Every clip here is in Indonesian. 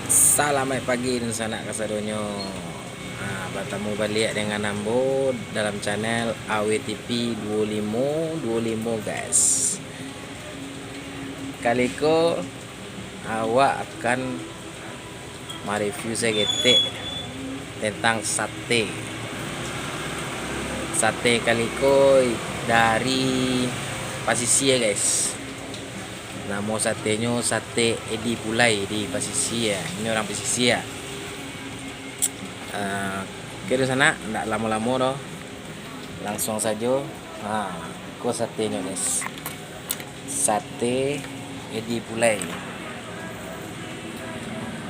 Selamat pagi dan sanak kasadonyo. Bertemu balik dengan Ambo dalam channel AWTP 2525 guys. Kali ko awak akan mereview segetik tentang sate. Sate kali ko dari Pasisi ya guys. Nama satenya sate Edi Pulai di Pasisi ya. Ini orang Pasisi ya. Oke di sana nggak lama-lama doh. Langsung saja. Ko satenya guys. Sate Edi Pulai.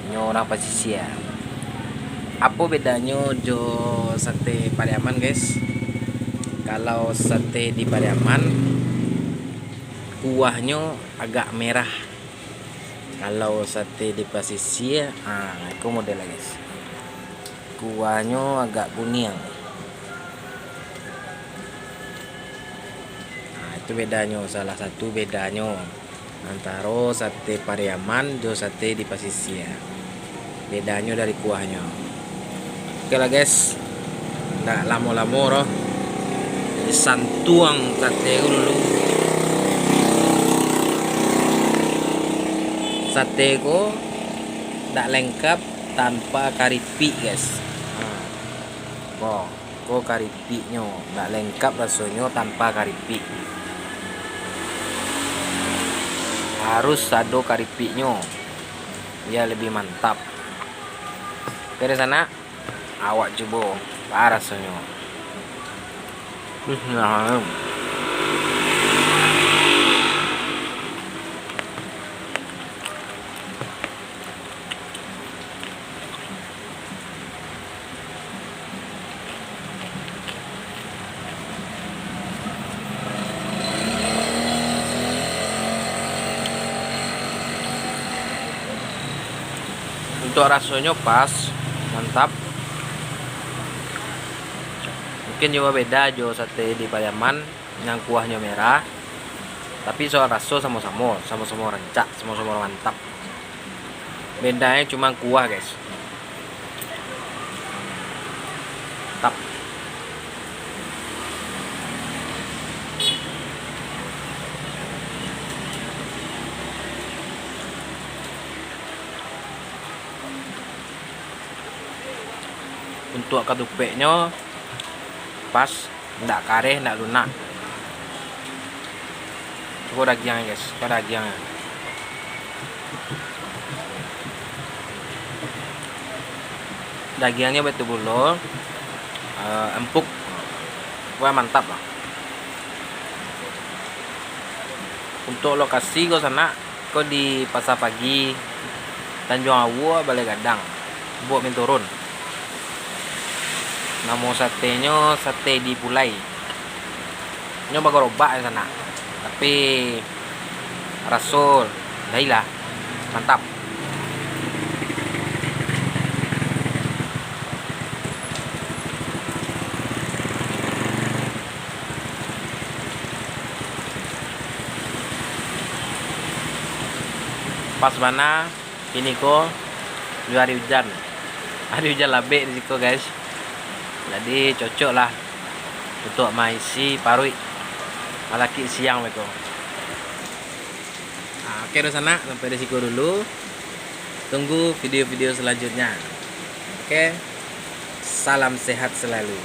Ini orang Pasisi ya. Apa bedanya jo sate Pariaman guys? Kalau sate di Pariaman kuahnya agak merah. Kalau sate di Pasisi ya, itu modelnya guys. Kuahnya agak kuning. Itu bedanya, salah satu bedanya antara sate Pariaman dan sate di Pasisi ya. Bedanya dari kuahnya. Oke lah guys, nggak lama-lama roh. Santuang sate dulu. Sate ko tak lengkap tanpa karipik guys. Ko karipiknya tak lengkap rasanya tanpa karipik. Harus ada karipiknya, dia lebih mantap. Dari sana awak coba apa rasanya. Untuk rasanya pas, mantap. Mungkin juga beda jo sate di Pariaman yang kuahnya merah. Tapi soal rasa sama-sama rancak, sama-sama mantap. Bedanya cuma kuah guys. Mantap. Untuk ketupeknya pas, ndak kareh, ndak lunak. Coba dagingnya guys, coba dagingnya. Dagingnya betul-betul empuk, wah mantap lah. Untuk lokasi kau sana, kau di Pasar Pagi Tanjung Awu, Balai Gadang, buat turun. Nama satenya sate di Pulai. Nyoba gerobak di sana, tapi rasul, dailah mantap. Pas mana ini kok hari hujan, labek di situ guys. Jadi cocok lah untuk maisi parui malaki siang mereka. Oke di sana sampai di situ dulu. Tunggu video-video selanjutnya. Oke, salam sehat selalu.